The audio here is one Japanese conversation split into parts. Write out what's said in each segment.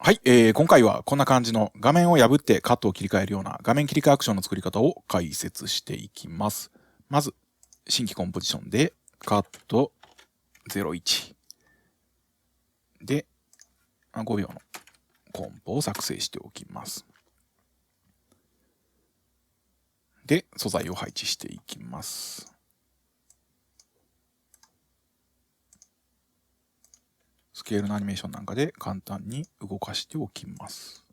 はい、今回はこんな感じの画面を破ってカットを切り替えるような画面切り替えアクションの作り方を解説していきます。まず、新規コンポジションでカット01で5秒のコンポを作成しておきます。で、素材を配置していきます。スケールのアニメーションなんかで簡単に動かしておきます。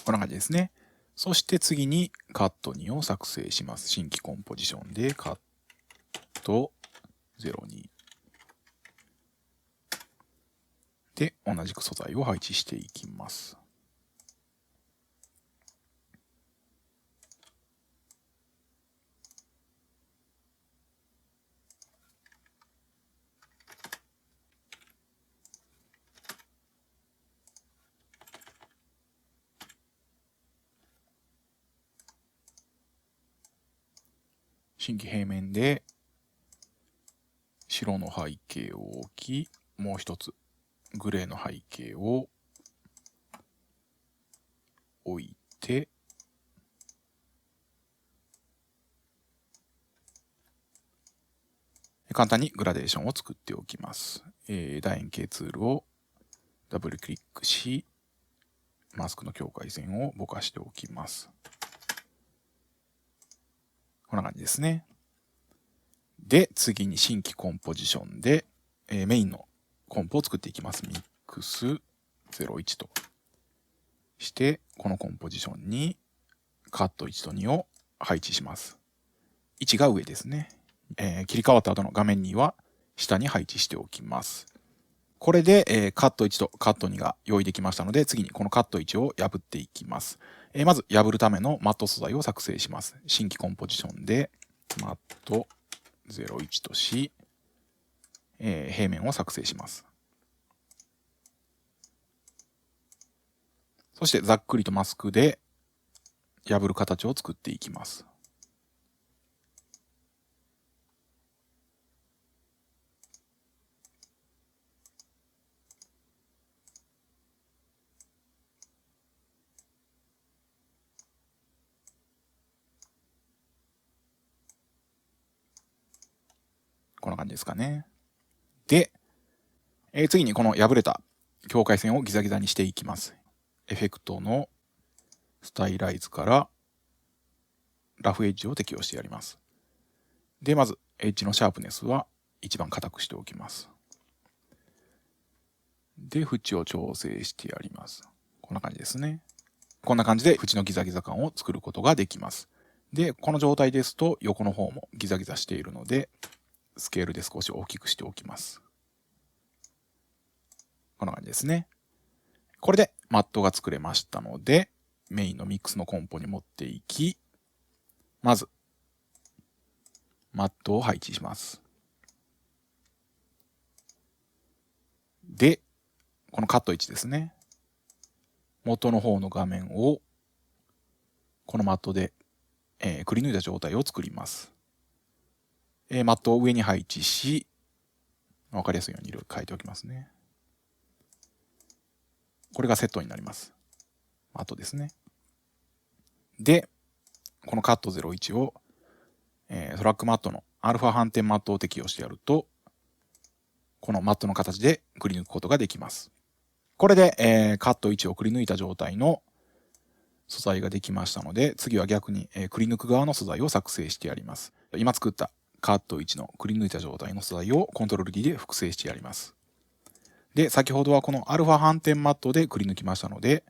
こんな感じですね。そして次にカット2を作成します。新規コンポジションでカット02で同じく素材を配置していきます。新規平面で白の背景を置き、もう一つグレーの背景を置いて、簡単にグラデーションを作っておきます。楕円形ツールをダブルクリックし、マスクの境界線をぼかしておきます。こんな感じですね。で、次に新規コンポジションで、メインのコンポを作っていきます。ミックス01として、このコンポジションにカット1と2を配置します。位置が上ですね。切り替わった後の画面には下に配置しておきます。これで、カット1とカット2が用意できましたので、次にこのカット1を破っていきます。まず破るためのマット素材を作成します。新規コンポジションでマット01とし、平面を作成します。そしてざっくりとマスクで破る形を作っていきます。こんな感じですかね。で、次にこの破れた境界線をギザギザにしていきます。エフェクトのスタイライズからラフエッジを適用してやります。で、まずエッジのシャープネスは一番硬くしておきます。で、縁を調整してやります。こんな感じですね。こんな感じで縁のギザギザ感を作ることができます。で、この状態ですと横の方もギザギザしているので、スケールで少し大きくしておきます。こんな感じですね。これでマットが作れましたので、メインのミックスのコンポに持っていき、まず、マットを配置します。で、このカット位置ですね。元の方の画面を、このマットで、くり抜いた状態を作ります。マットを上に配置し、わかりやすいように色々変えておきますね。これがセットになります。マットですね。で、このカット01を、トラックマットのアルファ反転マットを適用してやると、このマットの形でくり抜くことができます。これで、カット1をくり抜いた状態の素材ができましたので、次は逆に、くり抜く側の素材を作成してやります。今作ったカット1のくり抜いた状態の素材をコントロール D で複製してやります。で、先ほどはこのアルファ反転マットでくり抜きましたので、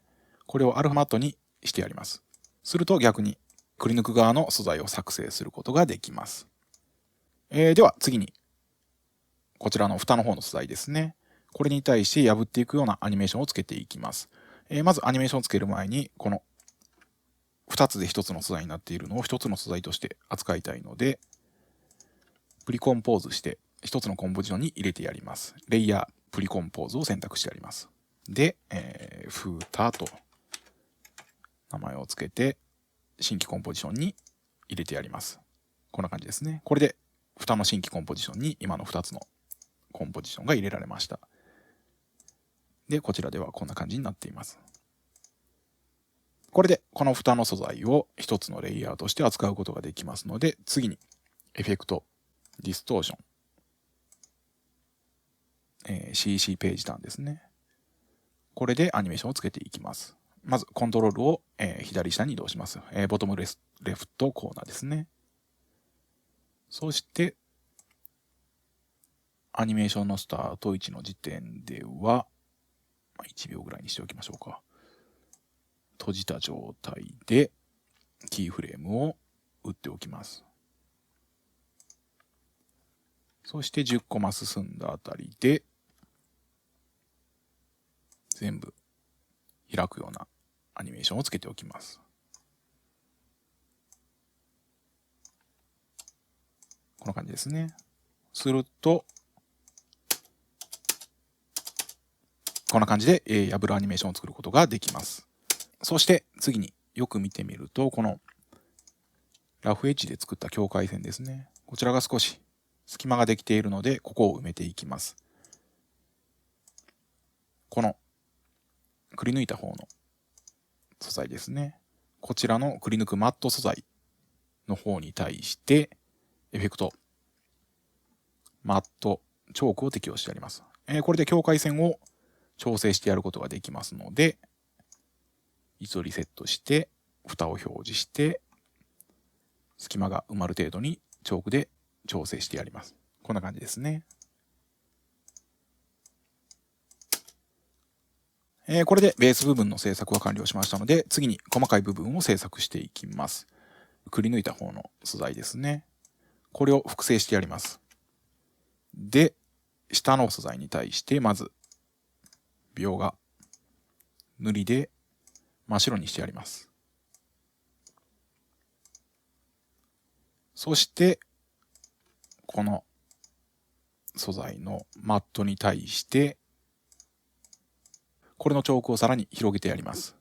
これをアルファマットにしてやります。すると逆にくり抜く側の素材を作成することができます。では次に、こちらの蓋の方の素材ですね。これに対して破っていくようなアニメーションをつけていきます。まずアニメーションをつける前に、この2つで1つの素材になっているのを1つの素材として扱いたいので、プリコンポーズして1つのコンポジションに入れてやります。レイヤー、プリコンポーズを選択してやります。で、フーターと名前をつけて、新規コンポジションに入れてやります。こんな感じですね。これで蓋の新規コンポジションに今の2つのコンポジションが入れられました。で、こちらではこんな感じになっています。これでこの蓋の素材を一つのレイヤーとして扱うことができますので、次にエフェクト、ディストーション、CC ページターンですね。これでアニメーションをつけていきます。まずコントロールを、左下に移動します。ボトムレフトコーナーですね。そしてアニメーションのスタート位置の時点では1秒ぐらいにしておきましょうか。閉じた状態でキーフレームを打っておきます。そして10コマ進んだあたりで全部開くようなアニメーションをつけておきます。こんな感じですね。するとこんな感じで破るアニメーションを作ることができます。そして次によく見てみると、このラフエッジで作った境界線ですね。こちらが少し隙間ができているので、ここを埋めていきます。このくり抜いた方の素材ですね。こちらのくり抜くマット素材の方に対して、エフェクト、マット、チョークを適用してあります。これで境界線を調整してやることができますので、一度リセットして、蓋を表示して、隙間が埋まる程度にチョークで調整してやります。こんな感じですね。これでベース部分の制作は完了しましたので、次に細かい部分を制作していきます。くり抜いた方の素材ですね。これを複製してやります。で、下の素材に対してまず描画、塗りで真っ白にしてやります。そしてこの素材のマットに対してこれのチョークをさらに広げてやります。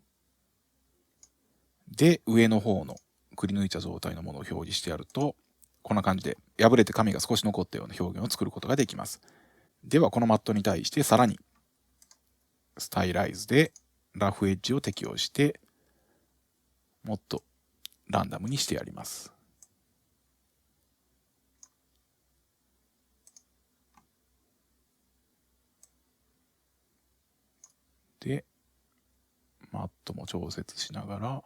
で、上の方のくり抜いた状態のものを表示してやると、こんな感じで破れて紙が少し残ったような表現を作ることができます。ではこのマットに対してさらにスタイライズでラフエッジを適用してもっとランダムにしてやります。で、マットも調節しながら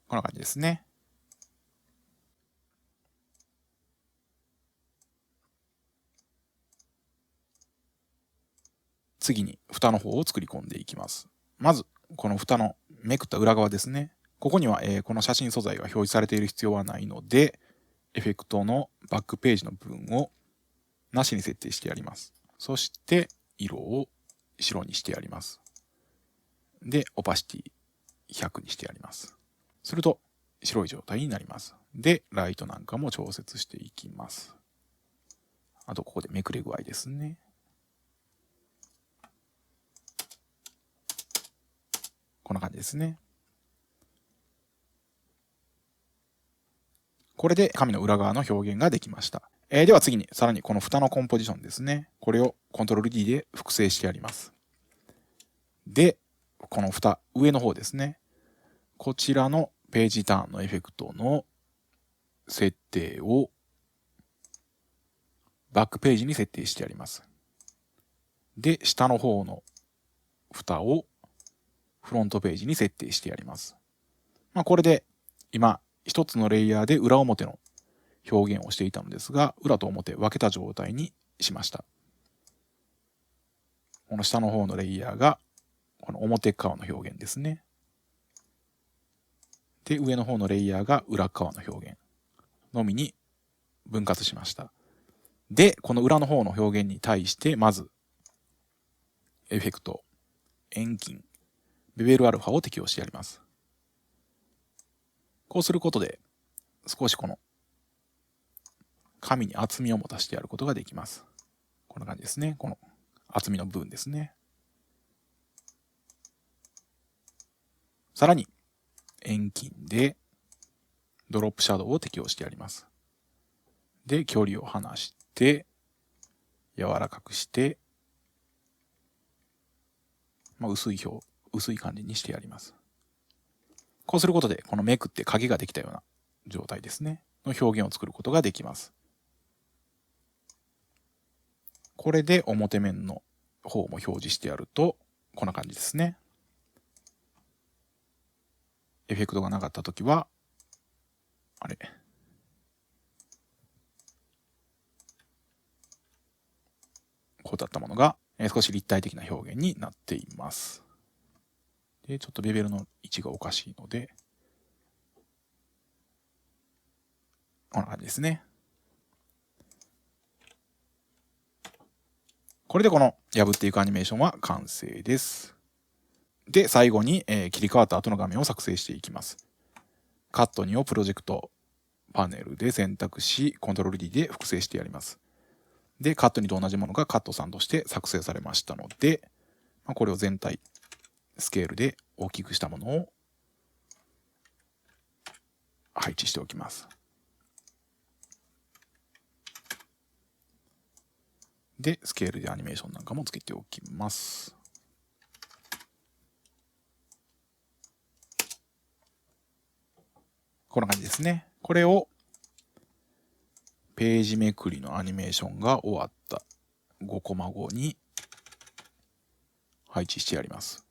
こんな感じですね。次に蓋の方を作り込んでいきます。まずこの蓋のめくった裏側ですね。ここにはこの写真素材が表示されている必要はないので、エフェクトのバックページの部分をなしに設定してやります。そして色を白にしてやります。で、オパシティ100にしてやります。すると白い状態になります。で、ライトなんかも調節していきます。あとここでめくれ具合ですね。こんな感じですね。これで紙の裏側の表現ができました。では次にさらにこの蓋のコンポジションですね。これをコントロール D で複製してやります。で、この蓋、上の方ですね。こちらのページターンのエフェクトの設定をバックページに設定してやります。で、下の方の蓋をフロントページに設定してやります。これで今一つのレイヤーで裏表の表現をしていたのですが、裏と表分けた状態にしました。この下の方のレイヤーがこの表側の表現ですね。で、上の方のレイヤーが裏側の表現のみに分割しました。で、この裏の方の表現に対してまずエフェクト、遠近、ベベルアルファを適用してやります。こうすることで少しこの紙に厚みを持たせてやることができます。こんな感じですね。この厚みの部分ですね。さらに、遠近でドロップシャドウを適用してやります。で、距離を離して、柔らかくして、薄い感じにしてやります。こうすることで、このめくって影ができたような状態ですね。の表現を作ることができます。これで表面の方も表示してやると、こんな感じですね。エフェクトがなかったときは、こうだったものが、少し立体的な表現になっています。で、ちょっとベベルの位置がおかしいので、こんな感じですね。これでこの破っていくアニメーションは完成です。で、最後に、切り替わった後の画面を作成していきます。カット2をプロジェクトパネルで選択し、コントロール D で複製してやります。で、カット2と同じものがカット3として作成されましたので、これを全体スケールで大きくしたものを配置しておきます。で、スケールでアニメーションなんかもつけておきます。こんな感じですね。これをページめくりのアニメーションが終わった5コマ後に配置してやります。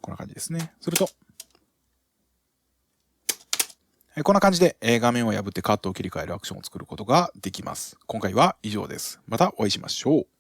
こんな感じですね。すると、こんな感じで画面を破ってカットを切り替えるアクションを作ることができます。今回は以上です。またお会いしましょう。